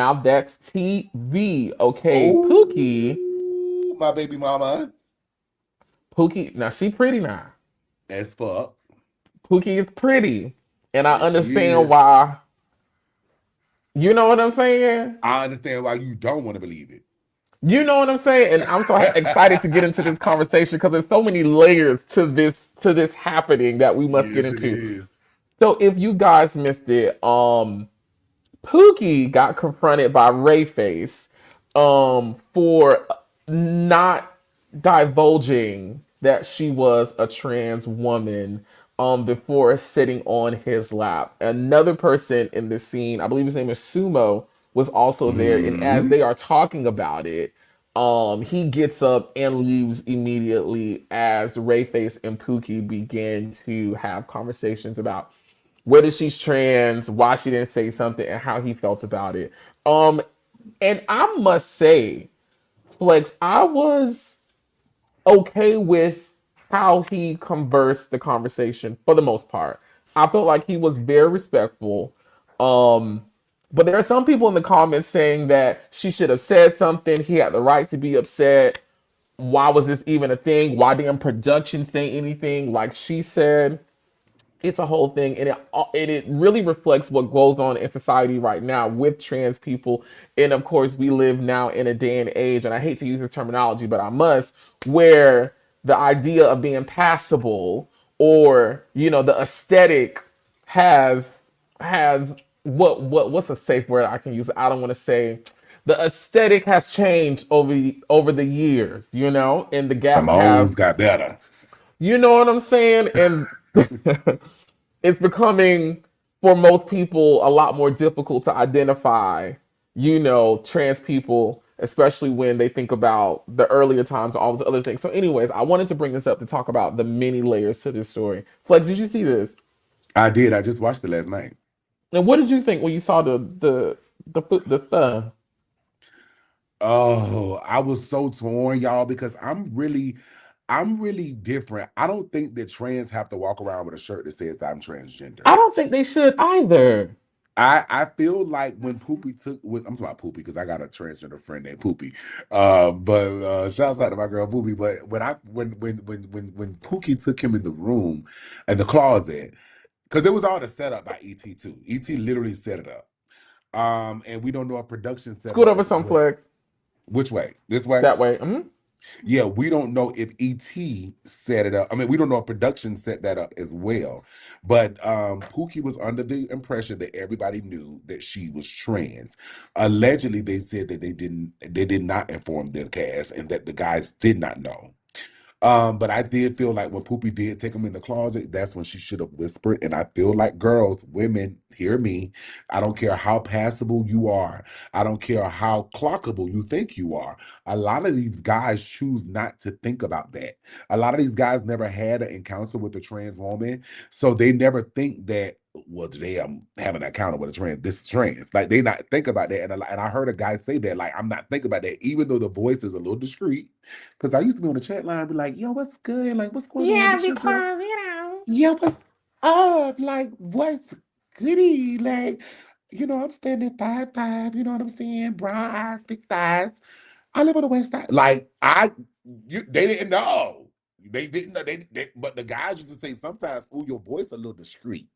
now that's TV. Okay, Pookie. Oh, my baby mama. Pookie, now she pretty now. As fuck. Pookie is pretty. And I Yes, she understand is. why. You know what I'm saying? I understand why you don't want to believe it. You know what I'm saying? And I'm so excited to get into this conversation because there's so many layers to this happening that we must get Yes, it into. is. So if you guys missed it, Pookie got confronted by Rayface for not divulging that she was a trans woman before sitting on his lap. Another person in the scene, I believe his name is Sumo, was also there, and as Hmm. they are talking about it, he gets up and leaves immediately as Rayface and Pookie begin to have conversations about whether she's trans, why she didn't say something, and how he felt about it. Um, and I must say, Flex, I was okay with how he conversed the conversation for the most part. I felt like he was very respectful. Um, but there are some people in the comments saying that she should have said something. He had the right to be upset. Why was this even a thing? Why didn't production say anything like she said? It's a whole thing, and it really reflects what goes on in society right now with trans people. And of course, we live now in a day and age, and I hate to use the terminology, but I must, where the idea of being passable, or the aesthetic has what's a safe word I can use? I don't want to say the aesthetic has changed over the years, and the The gap moans have, got better. you know what I'm saying? And it's becoming, for most people, a lot more difficult to identify, trans people, especially when they think about the earlier times and all those other things. So, anyways, I wanted to bring this up to talk about the many layers to this story. Flex, did you see this? I did. I just watched it last night. And what did you think when you saw the stuff? Oh, I was so torn, y'all, because I'm really different. I don't think that trans have to walk around with a shirt that says I'm transgender. I don't think they should either. I feel like when Poopy I'm talking about Poopy because I got a transgender friend named Poopy. But shouts out to my girl Poopy. But when Pookie took him in the room and the closet, because it was all the setup by ET too. ET literally set it up. And we don't know if production set it Scoot up over as some, well. Flex. Which way? This way? That way. Mhm. Yeah, we don't know if ET set it up. I mean, we don't know if production set that up as well. But Pookie was under the impression that everybody knew that she was trans. Allegedly, they said that they did not inform their cast and that the guys did not know. But I did feel like when Poopy did take him in the closet, that's when she should have whispered. And I feel like girls, women, hear me. I don't care how passable you are. I don't care how clockable you think you are. A lot of these guys choose not to think about that. A lot of these guys never had an encounter with a trans woman, so they never think that. Well, today I'm having an encounter with a trans. This is trans. Like they not think about that. And I heard a guy say that. Like I'm not thinking about that, even though the voice is a little discreet. Because I used to be on the chat line and be like, yo, what's good? Like, what's going on Yeah, with your girl? because Yeah, what's up? Like, what's goody? Like, I'm standing 5'5", you know what I'm saying? Brown eyes, big thighs. I live on the west side. Like, they didn't know. They didn't know. But the guys used to say sometimes, oh, your voice a little discreet.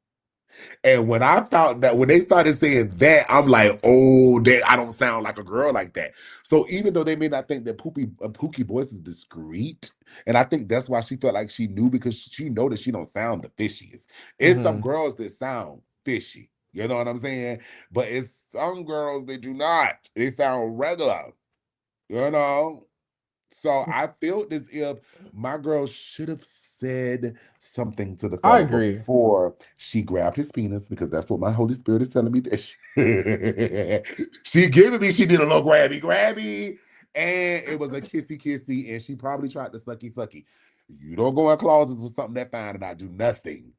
And when I found that, when they started saying that, I'm like, oh, I don't sound like a girl like that. So even though they may not think that Pookie voice is discreet, and I think that's why she felt like she knew because she know that she don't sound the fishiest. It's some hmm girls that sound fishy. You know what I'm saying? But it's some girls that do not. They sound regular. You know? So I felt as if my girl should have said something to the I fella agree. before she grabbed his penis, because that's what my Holy Spirit is telling me. She gave me, she did a little grabby, grabby, and it was a kissy, kissy, and she probably tried to sucky, sucky. You don't go in closets with something that fine and I do nothing.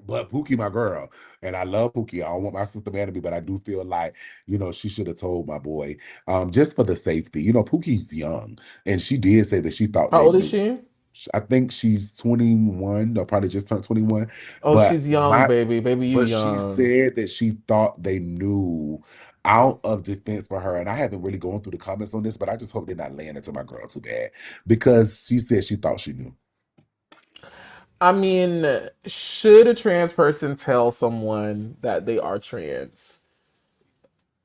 But Pookie, my girl, and I love Pookie. I don't want my sister mad at me, but I do feel like, she should have told my boy, just for the safety. Pookie's young, and she did say that she thought How they old is knew. she? I think she's 21, or probably just turned 21. Oh, But she's young, baby. Baby, you she young. said that she thought they knew out of defense for her, and I haven't really gone through the comments on this, but I just hope they're not laying into my girl too bad because she said she thought she knew. I mean, should a trans person tell someone that they are trans?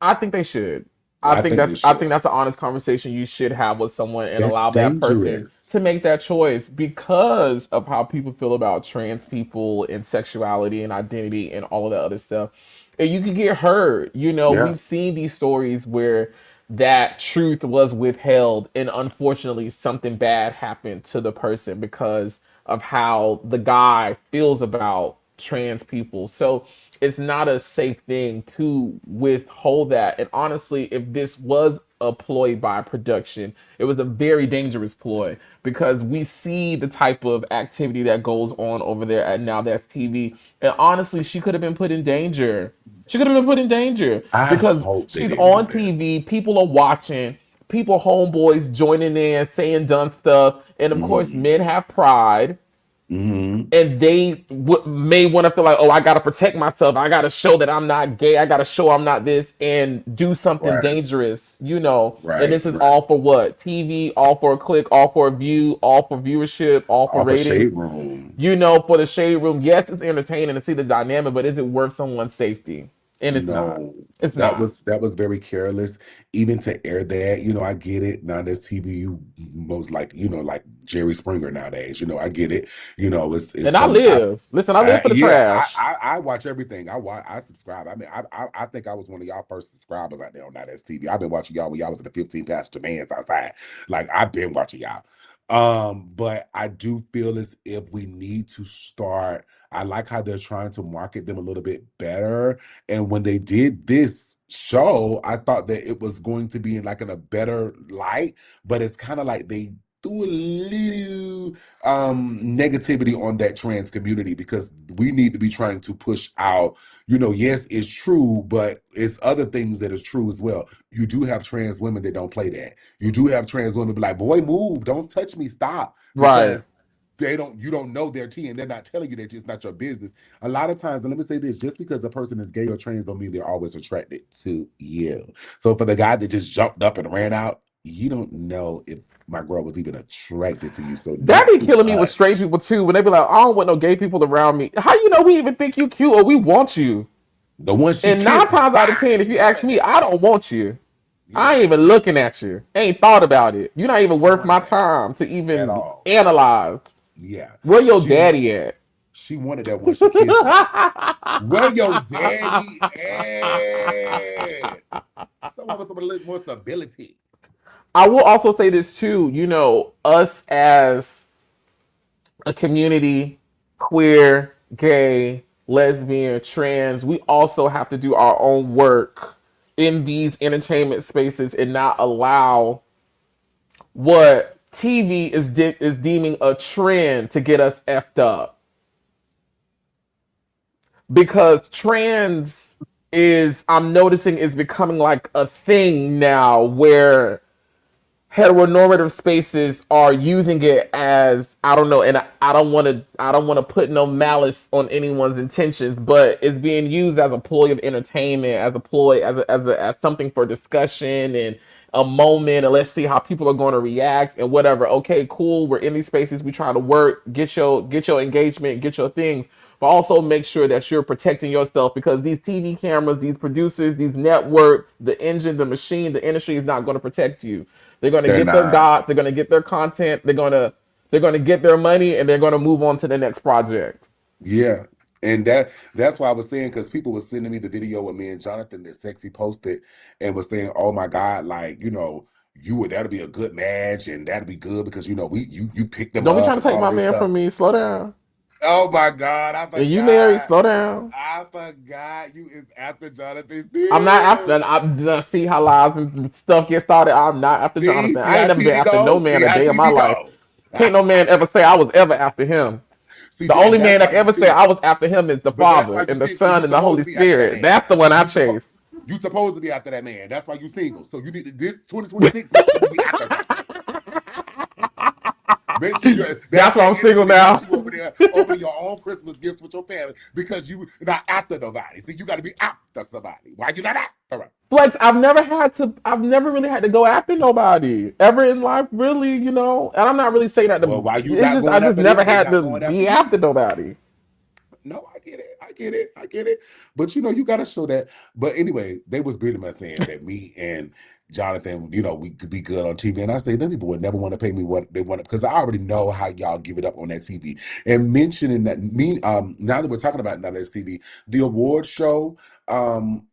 I think they should. I think they I should. think that's an honest conversation you should have with someone and That's allow that person dangerous. to make that choice because of how people feel about trans people and sexuality and identity and all of that other stuff. And you can get hurt. You know, Yeah. we've seen these stories where that truth was withheld and unfortunately something bad happened to the person because of how the guy feels about trans people. So it's not a safe thing to withhold that. And honestly, if this was a ploy by production, it was a very dangerous ploy because we see the type of activity that goes on over there at Now That's TV. And honestly, she could have been put in danger. She could have been put in danger I because hope they she's didn't do on that. TV, people are watching, people, homeboys joining in, saying dumb stuff. And of course, Mm-hmm. men have pride Mm-hmm. and they may want to feel like, oh, I got to protect myself. I got to show that I'm not gay. I got to show I'm not this and do something Right. dangerous, you know. And Right. this is Right. all for what? TV, all for a click, all for a view, all for viewership, all for Off a ratings, shade room. you know, for the shade room. Yes, it's entertaining to see the dynamic, but is it worth someone's safety? And it's not. No, It's that not. was very careless. Even to air that, I get it. Now that's TV, you most like, like Jerry Springer nowadays. I get it. It's And I some live. Listen, I live for the yeah, trash. I watch everything. I subscribe. I mean, I think I was one of y'all first subscribers out there on that TV. I've been watching y'all when y'all was in the 15 past demands outside. Like I've been watching y'all. But I do feel as if we need to start. I like how they're trying to market them a little bit better. And when they did this show, I thought that it was going to be in a better light, but it's kind of like they threw a little negativity on that trans community because we need to be trying to push out, yes, it's true, but it's other things that is true as well. You do have trans women that don't play that. You do have trans women be like, boy, move, don't touch me, stop. Right. Because you don't know their tea and they're not telling you that it's not your business. A lot of times, and let me say this, just because a person is gay or trans don't mean they're always attracted to you. So for the guy that just jumped up and ran out, you don't know if my girl was even attracted to you. So That not be too killing me with straight much. people too. When they be like, I don't want no gay people around me. How you know we even think you cute or we want you? The one she And nine kissed, times out of bye. 10, if you None ask of me, that. I don't want you. I Yeah. ain't even looking at you. Ain't thought about it. You're not even worth None of my that time to at even all. analyze. Yeah. Where your She want daddy at? she wanted that one she kissed though. Where your daddy at? Someone with some a little more stability. I will also say this too. You know, us as a community, queer, gay, lesbian, trans, we also have to do our own work in these entertainment spaces and not allow what TV is deeming a trend to get us effed up. Because trans is, I'm noticing, is becoming like a thing now where heteronormative spaces are using it as, I don't know, and I don't want to put no malice on anyone's intentions, but it's being used as a ploy of entertainment, as a ploy, as something for discussion and a moment, and let's see how people are going to react and whatever. Okay, cool, we're in these spaces, we try to work, get your engagement, get your things, but also make sure that you're protecting yourself because these TV cameras, these producers, these networks, the engine, the machine, the industry is not going to protect you. They're going to They're get their not. dots, they're going to get their content, they're going to get their money and they're going to move on to the next project. Yeah. And that's why I was saying, because people were sending me the video with me and Jonathan that Sexy posted and was saying, oh my God, like, that'll be a good match and that'll be good because you picked them Don't be up trying to and take all of my this man stuff. from me. Slow down. Oh my God, I And you married, forgot. slow down. I forgot you is after Jonathan I'm not after. Steele. I see how lies and stuff get started. I'm not after Jonathan. See I ain't how never been TV after no go? man See a how day of my TV life. go? Can't no man ever say I was ever after him. The And only that's man that why can you ever say I single. was after him is the But that's Father why you and the single. You Son and the supposed Holy to be after that Spirit. man. That's the one I You supposed chase. you supposed to be after that man. That's why you single. So you need to this 2026. Make sure you be after somebody. Make sure you That's that's why that I'm single energy that now. got you over there opening your own Christmas gifts with your family because you not after nobody. See, you got to be after somebody. Why you not after her? Flex, I've never really had to go after nobody ever in life, really, you know. And I'm not really saying that Well, to, why you it's not just, I going just after never them? They had not to going after be you. after nobody. No, I get it. I get it. I get it. But you know, you gotta show that. But anyway, they was pretty much saying that me and Jonathan, you know, we could be good on TV. And I say them people would never want to pay me what they want because I already know how y'all give it up on that TV. And mentioning that me, now that we're talking about now that TV, the award show,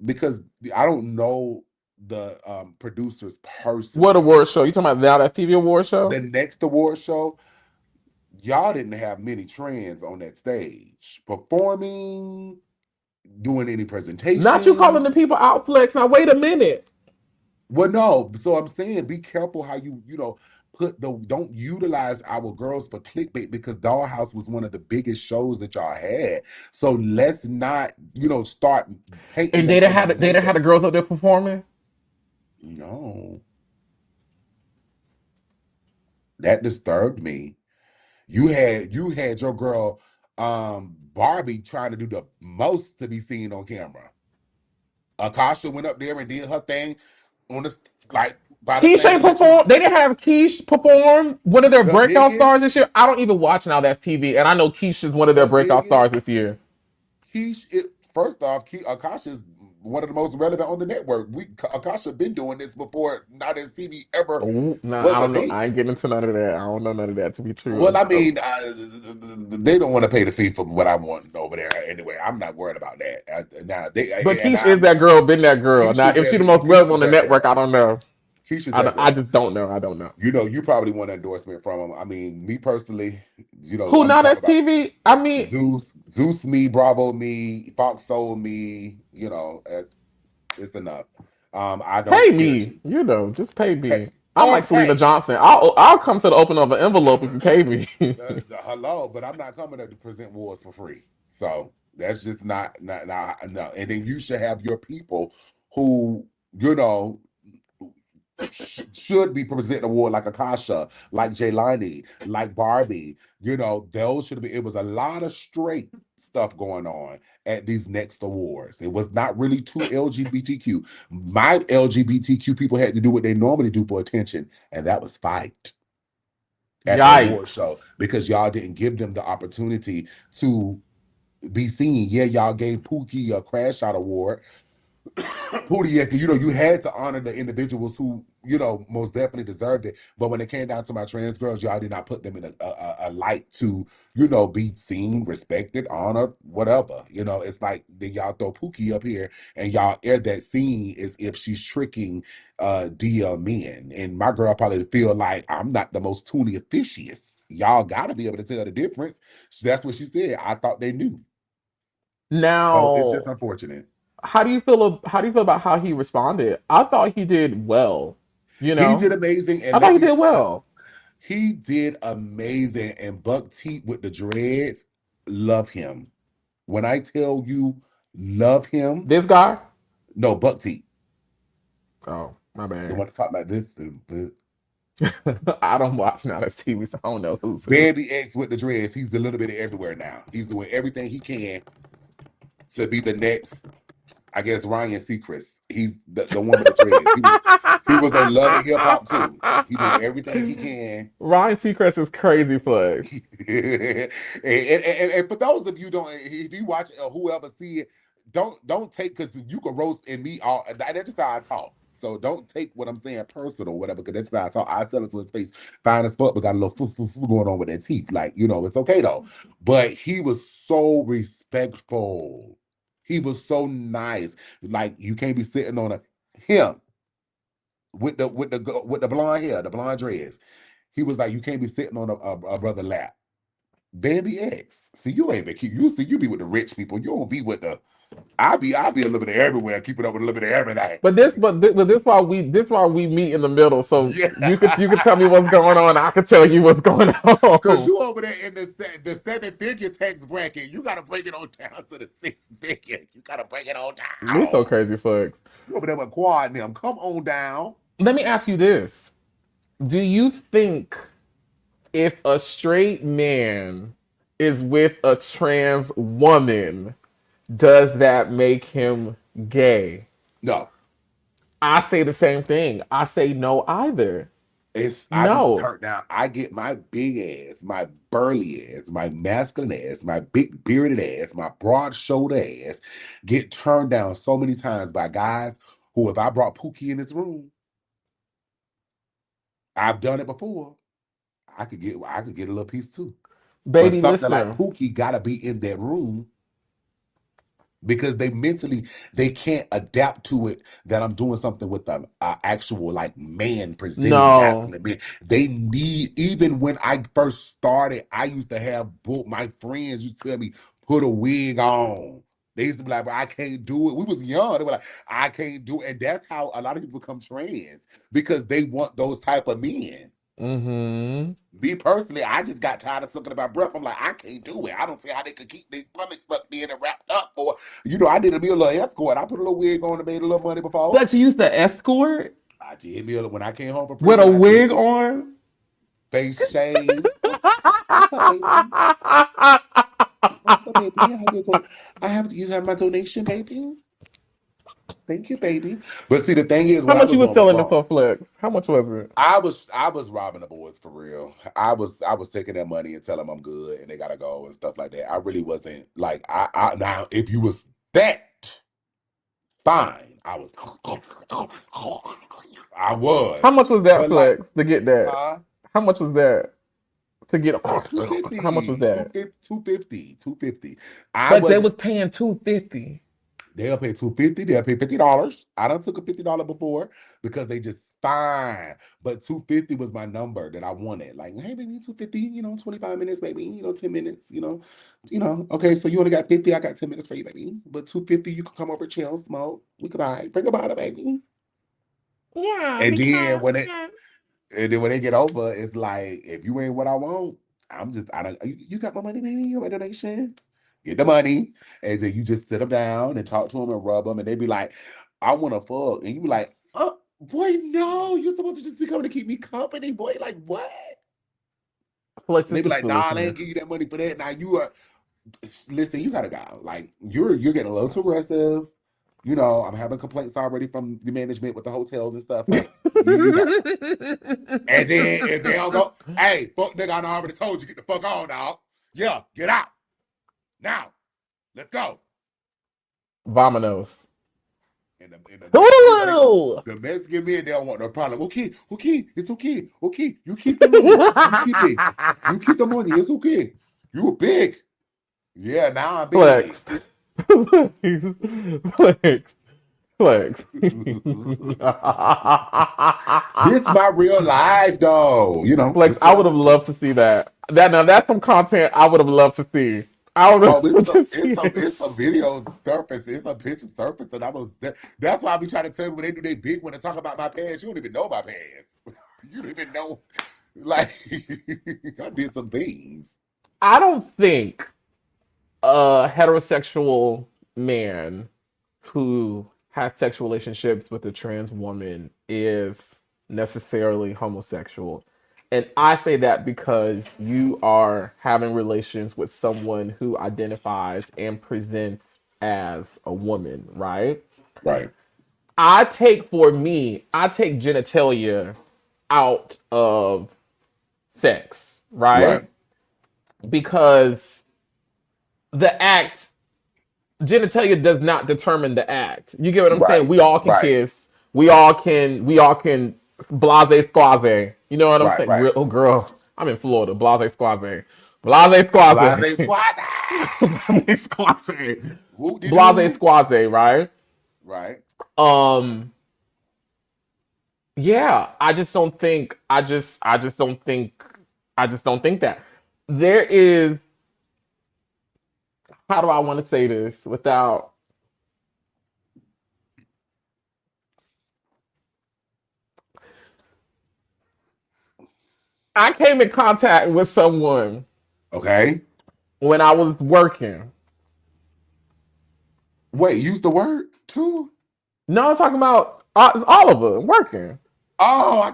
because I don't know the producers What personally. award show? You talking about now that TV award show? The next award show, y'all didn't have many trans on that stage performing, doing any Not you calling the presentations. people out, Flex. Now, wait a minute. Well, no. So I'm saying be careful how you know, don't utilize our girls for clickbait because Dollhouse was one of the biggest shows that y'all had. So let's not, you know, start painting And them in a they didn't have negative. the girls up there performing? No, that disturbed me. You had your girl Barbie trying to do the most to be seen on camera. Aakosha went up there and did her thing on the like by the Keish ain't same that you perform. They didn't have Keish perform one of their the breakout stars biggest this year. I don't even watch Now That's TV, and I know Keish is one of their the breakout stars biggest this year. Keish. First off, Akasha is one of the most relevant on the network. Akasha been doing this before. Not that CB ever Oh, nah, I was a don't know. thing. I ain't getting into none of that. I don't know none of that to be true. Well, I mean, they don't want to pay the fee for what I want over there anyway. I'm not worried about that. Now But and Keish is that girl, been that girl. Now, if she the most relevant on Keisha's the that network, I girl. don't know. Keisha's that I girl. just don't know. I don't know. You know, you probably want an endorsement from him. I mean, me personally, you know, Who I'm Now talking That's about TV? I mean, Zeus me, Bravo me, Fox Soul me. You know, it's enough. I pay don't care me. to You know, just pay pay me. I'm or like Selena pay. Johnson. I'll come to the opening of an envelope if you pay me. Hello, but I'm not coming to present wars for free. So that's just not no. And then you should have your people who you know should be presenting a award like Akasha, like Jaylani, like Barbie. You know, those should be. It was a lot of straight stuff going on at these next awards. It was not really too LGBTQ. My LGBTQ people had to do what they normally do for attention, and that was fight at the award show Yikes. because y'all didn't give them the opportunity to be seen. Yeah, y'all gave Pookie a crash out award, Pootie, yeah, you know, you had to honor the individuals who, you know, most definitely deserved it. But when it came down to my trans girls, y'all did not put them in a light to, you know, be seen, respected, honored, whatever. You know, it's like then y'all throw Pookie up here and y'all air that scene as if she's tricking DL men. And my girl probably feel like I'm not the most Toonie officious. Y'all gotta be able to tell the difference. So that's what she said. I thought they knew. So it's just Now, unfortunate. how do you feel about how he responded? I thought he did well. You He know, did amazing, I and thought let he me did well. he did amazing. And Buck T with the dreads, love him. When I tell you, love him. This guy. No, Buck T, Oh, my the bad. one that talk like this. I don't watch Now That's TV, so I don't know who's who. Baby X with the dreads. He's a little bit of everywhere now. He's doing everything he can to be the next, I guess, Ryan Seacrest. He's the one with the dreads. He was on Love and Hip Hop too. He doing everything he can. Ryan Seacrest is crazy flex. And for those of you don't, if you watch whoever see it, don't take because you can roast and me all. That's just how I talk. So don't take what I'm saying personal, or whatever, because that's how I talk. I tell it to his face, fine as fuck, but got a little foo going on with their teeth. Like, you know, it's okay though. But he was so respectful. He was so nice. Like you can't be sitting on a him with the blonde hair, the blonde dreads. He was like, you can't be sitting on a brother lap. Baby X. See, you ain't been keep you see you be with the rich people. You don't be with the I be a little bit of everywhere, keeping up with a little bit of everything. This why we meet in the middle. So Yeah. you could tell me what's going on. I could tell you what's going Cause on. you over there in the 7-figure tax bracket, you gotta break it on down to the 6-figure. You gotta break it on We so down. crazy flex. You over there with quad and them. Come on down. Let me ask you this: do you think if a straight man is with a trans woman, does that make him gay? No. I say the same thing. I say no either. I be No. turned down. I get my big ass, my burly ass, my masculine ass, my big bearded ass, my broad shoulder ass get turned down so many times by guys who, if I brought Pookie in this room, I've done it before. I could get a little piece too. But Baby, something like listen. Pookie gotta be in that room because they mentally they can't adapt to it that I'm doing something with the actual like man presenting No. masculine man. They need, even when I first started, I used to have both my friends used to tell me put a wig on. They used to be like, "Bro, I can't do it." We was young. They were like, "I can't do it," and that's how a lot of people become trans because they want those type of men. Mm-hmm. Me personally, I just got tired of thinking about breath. I'm like, I can't do it. I don't see how they could keep their stomachs sucked in and wrapped up. Or, I did me a little escort. I put a little wig on and made a little money before. But you used the escort I did me a little, when I came home from with prison, a I did wig on? face shaves. What's up, baby? What's up, baby? How you doing? You have my donation, baby. Thank you, baby. But see, the thing is, How what I much was you was doing was selling it wrong. for, Flex? How much was it? I was robbing the boys for real. I was taking their money and telling them I'm good and they gotta go and stuff like that. I really wasn't like I now if you was that fine, I How was. much was that, But like, Flex, to get that? huh? How much was that to get? Two How much was fifty, that? 250, 250. I Flex, they wasn't was paying 250. They'll pay 250. They'll pay $50. I done took a $50 before because they just fine. But 250 was my number that I wanted. Like, hey, baby, 250, 25 minutes, baby, 10 minutes, Okay, so you only got 50, I got 10 minutes for you, baby. But 250, you can come over, chill, smoke. We could buy, bring a bottle, baby. Yeah, And then because when it and then when they get over, it's like, if you ain't what I want, I don't, you got my money, baby, you got my donation. Get the money. And then you just sit them down and talk to them and rub them. And they be like, I want to fuck. And you be like, oh, boy, no, you're supposed to just be coming to keep me company, boy. Like, what? Flex And is they be the like, nah, they foolishness. ain't give you that money for that. Now you are, listen, you gotta go. Like, you're getting a little too aggressive. I'm having complaints already from the management with the hotels and stuff. Like, you gotta go. And then if they don't go, hey, fuck nigga, I already told you, get the fuck on, dog. Yeah, get out. Now, let's go. Vamonos. And the Mexican men, Hootaloo! they don't want no problem. Okay, okay, it's okay. Okay, you keep the money. You keep it. You keep the money. It's okay. You big. Yeah, now I'm big. Flex. Flex. Flex. This my real life though. Flex, This I what I would have went through. loved to see that. Now that's some content I would have loved to see. I would have Oh, it's loved some, to see it's this. some videos surface. It's some pictures surface, and that's why I be trying to tell you when they do they big when they talk about my pants. You don't even know my pants. You don't even know. Like, I did some things. I don't think a heterosexual man who has sexual relationships with a trans woman is necessarily homosexual. And I say that because you are having relations with someone who identifies and presents as a woman, right? Right, I take genitalia out of sex, right, right? Because the act genitalia does not determine the act. You get what I'm saying? right, We all can right, kiss. We all can blase squaze. You know what I'm right, saying? right. Oh girl, I'm in Florida. Blase squaze. Blase squaze. Blase squad. Blase squaze. Whoop de Blase doo. squaze, right? Right, Um yeah, I just don't think that. There is, how do I want to say this without, I came in contact with someone okay. when I was working. Wait, use the word too? No, I'm talking about it's Oliver working. Oh, I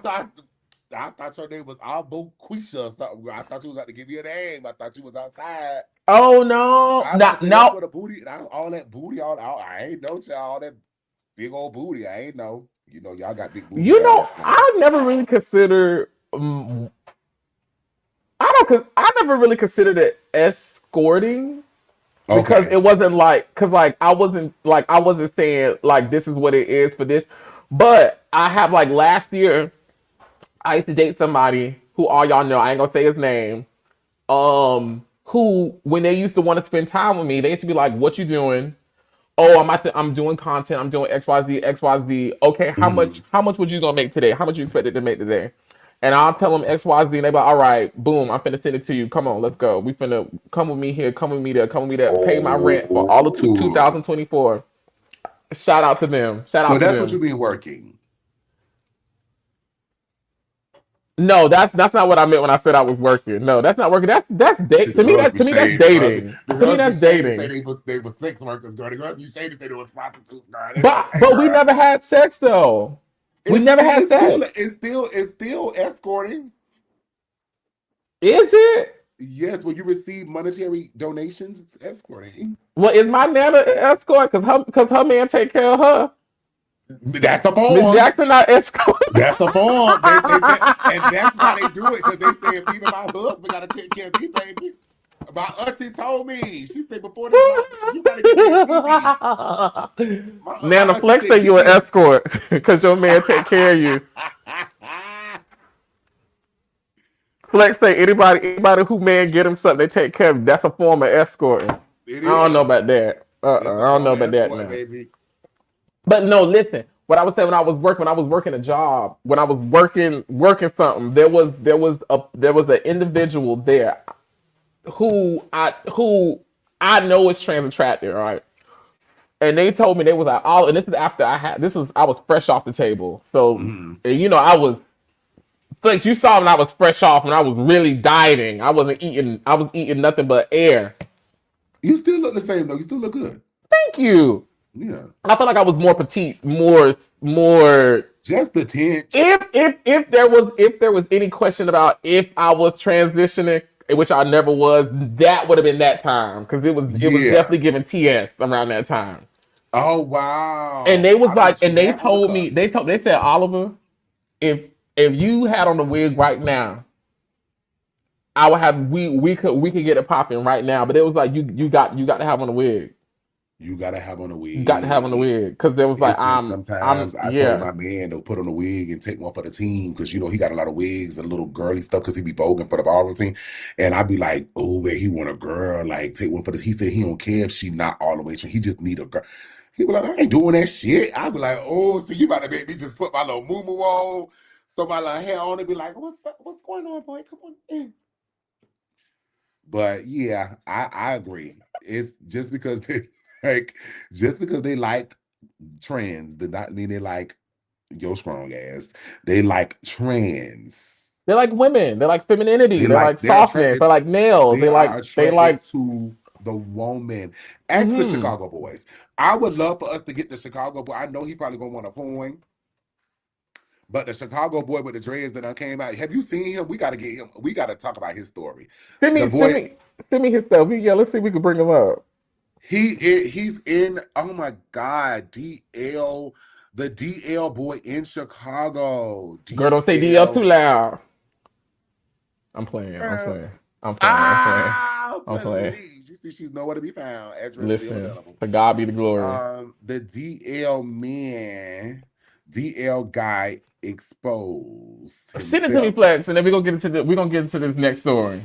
thought your name was Alboquisha or something. I thought you was about to give you a name. I thought you was outside. Oh no, I was about to not say that's no. what a booty, all that booty, I ain't know y'all, all that big old booty. I ain't know. You know, y'all got big booties You down know, there somewhere. I never really considered. I never really considered it escorting because Okay. it wasn't like because I wasn't saying like this is what it is for this, but I have like last year I used to date somebody who all y'all know I ain't gonna say his name. Who when they used to want to spend time with me, they used to be like, "What you doing? Oh, I'm doing content. I'm doing XYZ, XYZ. Okay, Mhm. how much would you gonna make today? How much you expected to make today?" And I'll tell them XYZ, and they be like, "All right, boom, I'm finna send it to you. Come on, let's go. We finna come with me here, come with me there, come with me there. Pay my rent for all of Oh. 2024. Shout out to them. Shout So out to that's what you them. mean working. No, that's not what I meant when I said I was working. No, that's not working. That's See, date. the girls be To me that's shady. dating. The To me girls be that's shady to say dating. they was sex workers, girl. The girls be shady to say they was prostitutes, girl. It's okay, But we girl. never had sex though. We It's never had it's still sex. it's still escorting. Is it? Yes, when you receive monetary donations, it's escorting. Well, is my nana an escort? Cause her man take care of her. That's a Miss form. Jackson not escort. That's a form. And that's why they do it, because they say if even my husband gotta take care of me, baby. My auntie told me. She said before this month, you gotta get me a TV. My Nana auntie Flex said, say you get an me a escort because your man take care of you. Flex say anybody who man get him something, they take care of him. That's a form of escorting. It I don't know is. about that. That's a I don't know form of about that escort, now. baby. But no, listen. What I was saying when I was working a job, when I was working something, there was an individual there who I know is trans attracted, right? And they told me they was like all, and this is after I was fresh off the table. So, Mhm. and you know, Flex, you saw when I was fresh off and I was really dieting. I was eating nothing but air. You still look the same though. You still look good. Thank you. Yeah. I felt like I was more petite, more. Just a tinge. If there was any question about if I was transitioning, which I never was, that would have been that time because it was Yeah. definitely giving TS around that time. Oh And wow. they was I like, thought you and they had on the told me, cuffs. they said, Oliver, if you had on the wig right now, I would have we could get it popping right now. But it was like you got to have on the wig. You gotta have on a You got to have on the wig. wig because there was like It's been I'm sometimes I told yeah. my man to put on a wig and take one for the team, because you know he got a lot of wigs and little girly stuff because he be voguing for the ballroom team. And I'd be like, oh man, he want a girl, like take one for the. He said he don't care if she not all the way. So he just need a girl. He be like, I ain't doing that shit. I'd be like, oh, so you about to make me just put my little moo on, throw my little hair on, and be like, what's going on, boy? Come on in. But yeah, I agree. It's just because they like just because they like trans did not mean they like your strong ass. They like trans. They're like women. They're like femininity. They're like They're softness. They're attracted. like nails. They are They attracted like. to the woman. Ask the Mm-hmm. Chicago boys. I would love for us to get the Chicago boy. I know he probably gonna want a phone, but the Chicago boy with the dreads that came out. Have you seen him? We gotta get him. We gotta talk about his story. The boy, Send me his stuff. Yeah, let's see if we can bring him up. he's in. Oh my God, DL, the DL boy in Chicago. Girl, don't say DL too DL. loud. I'm playing. I'm playing. I'm playing. I'm playing. Ah, I'm playing. please. You see, she's nowhere to be found. Address still Listen, available. to God be the glory. The DL man, DL guy exposed Send it to me, himself. Flex, and then we're gonna get into this next story.